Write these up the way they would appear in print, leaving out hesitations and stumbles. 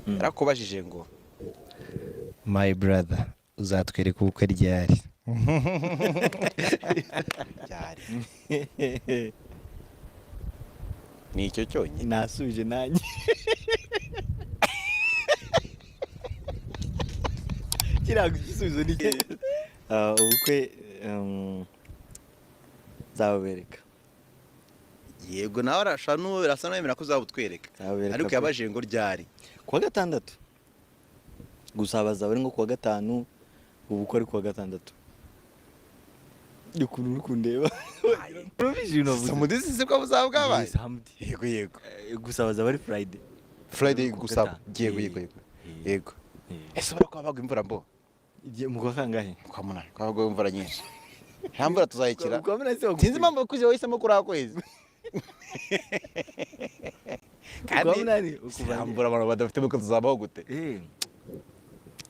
yarakubajije ngo my brother uzatwereka ubukwe ryari? ryari ni icyo cyonyine. Nasubije nanjye. Kirago igisubizo ni ubukwe nzababereka. Yego nawe arasa n'uwemera ko uzabutwereka, ariko yabajije ngo ryari. Kuwa gatandatu gusa bazaba ari nko kuwa gatanu, ubukwe ari kuwa gatandatu. Ukuntu uri kundeba samudisi siko buzaba bwabaye. Yego gusa bazaba ari Friday gusa. Yego ese bari kwabagwa imvura mbo mu kwa kangahe? kwa munani kwabagwa imvura nyinshi. Nta mvura tuzayikira. Kwa munani sinzi impamvu kuje wahisemo kuri ako kwezi. Kandi mbura abantu badafite uko tuzabaho gute.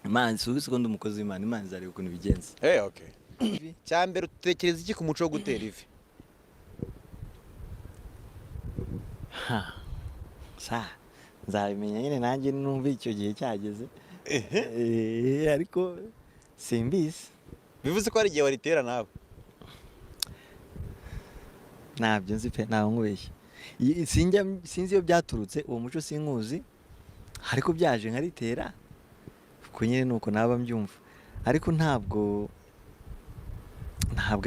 Imana subize ko ndi umukozi w'Imana, Imana izareba ukuntu bigenza. Okay. Cyambere utekereza iki ku muco wo gutera ivi? Nzabimenya nyine nanjye numva icyo gihe cyageze. Ariko simbizi. Bivuze ko hari igihe waritera nawe? Ntabyo nzi pe, ntawe nkubeshye. Sinzi iyo byaturutse, uwo muco sinkuzi, ariko byaje nkaritera kuko nyine nuko naba mbyumva. Ariko ntabwo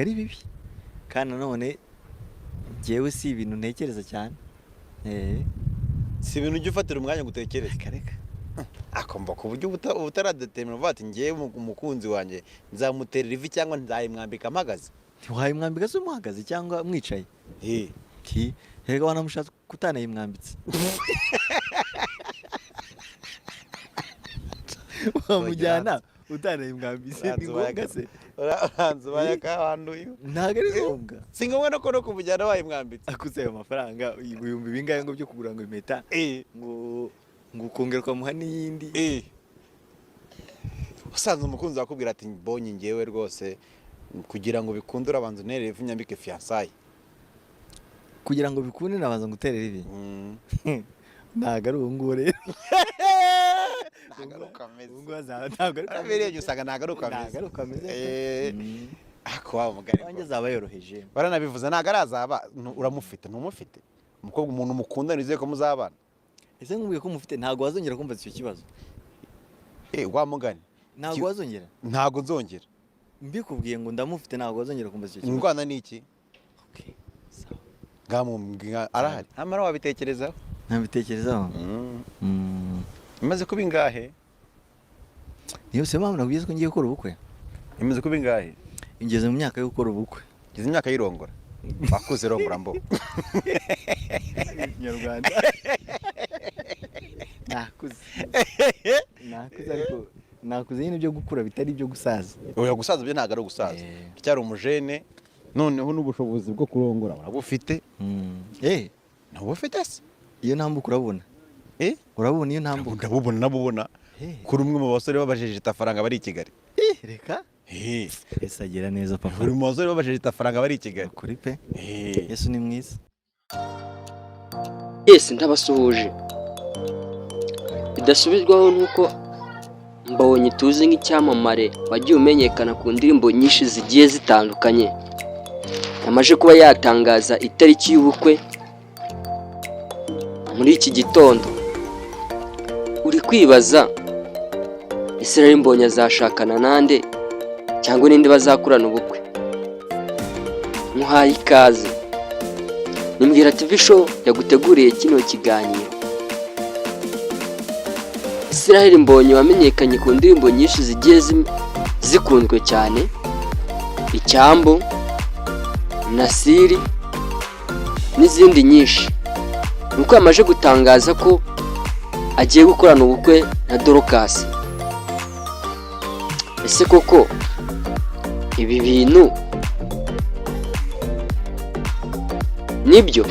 ari bibi, kandi nanone njyewe si ibintu ntekereza cyane. Si ibintu ujya ufatira umwanya gutekereza. Reka akomba ku buryo utaradetermina uvuga ati ngewe umukunzi wanjye nzamuterera ivi cyangwa nzayimwambika mpagaze. Ntiwayimwambika se umuhagaze cyangwa mwicaye? Reka wanamushatse kutanayimwambitse. Wamujyana utanayimwambitse ni ngombwa se? Uranze bayakahanduye. Ntabwo ari ngombwa. Si ngombwa no kumujyana wayimwambitse. Akuze ayo mafaranga ibihumbi bingahe ngo byo kugura ngo impeta ngo ukongera ukamuha n'iyindi. Usanze umukunzi wakubwira ati mbonye ngewe rwose kugira ngo bikunde urabanza unterere ivi nyambike fiançailles. Kugira ngo bikunde nabanza nguterera ivi. Ntabwo ari uwo nguwo rero. Ntabwo ukameze. Ntabwo ari usanga ntabwo ari ukameze. Ako wa mugari wanjye azaba yoroheje. Baranabivuze ntabwo arazaba uramufite ntumufite. Umukobwa umuntu mukundana izeye ko muzabana. Ese nkubwiye ko mufite ntabwo wazongera kumva icyo kibazo. Wa mugani. Ntabwo wazongera? Ntabwo nzongera. Mbikubwiye ngo ndamufite ntabwo wazongera kumva icyo kibazo. Indwana ni iki? Sawa. Ngamumbwira arahari. Amara wabitekerezaho? Ntabitekerezaho. Imaze kuba ingahe? Niyo se mpamvu nabwiye ko ngiye gukora ubukwe. Imaze kuba ingahe? Ingeze mu myaka yo gukora ubukwe. Ngeze imyaka y'irongora. Bakuze rongora mbo. Nyarwanda. Nakuze ariko nakuze nyine byo gukura bitari byo gusaza. Oya gusaza byo ntago ari gusaza. Cyari umujene noneho n'ubushobozi bwo kurongora urabufite. Ntabufite se? Iyo ntambuka urabona. Urabona iyo ntambuka? Ndabubona nabubona. Kuri umwe mu basore babajeje itafaranga bari i Kigali. Reka. Ese agira neza papa. Kuri mu basore babajeje itafaranga bari i Kigali. Kuri pe. Yesu ni mwiza. Yes, ndabasuhuje. Bidasubizwaho nuko Mbonyi tuzi nk'icyamamare wagiye umenyekana ku ndirimbo nyinshi zigiye zitandukanye. Yamaje kuba yatangaza itariki y'ubukwe muri iki gitondo. Uri kwibaza Israel Mbonyi azashakana nande cyangwa ninde bazakurana ubukwe? Muhaye ikaze. Nimbwira TV show yaguteguriye kino kiganiro. Israel Mbonyi wamenyekanye ku ndirimbo nyinshi zigiye zikunzwe cyane. Icyambo, Nasiri n'izindi nyinshi. Nuko yamaje gutangaza ko agiye gukorana ubukwe na Dorcas. Ese koko ibi bintu nibyo?